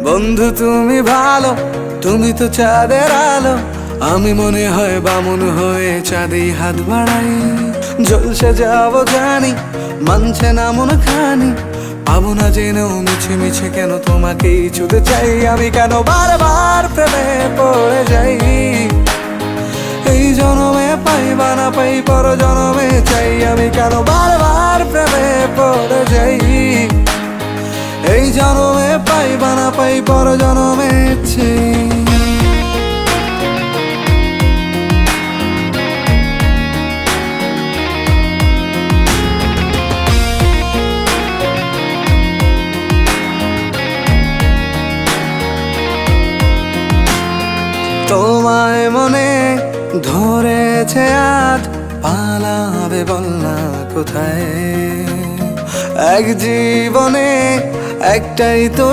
বন্ধু তুমি ভালো, তুমি তো চাঁদের আলো। আমি মনে হয় বামুন হয়ে চাঁদে হাত বাড়াই। জলসে যাবো জানি, মানছে না মন খানি। পাবো না জেনেও মিছে মিছে কেন তোমাকেই ছুতে চাই। আমি কেন বারবার প্রেমে পড়ে যাই। এই জনমে পাই বা না পাই, পর জনমে চাই। আমি কেন বারবার প্রেমে পড়ে যাই। এই জনমে পাই বা না পাই, পর জনমে চাই। তোমায় মনে ধরেছে আজ, পালাবে বল না কোথায়। এক জীবনে একটাই তো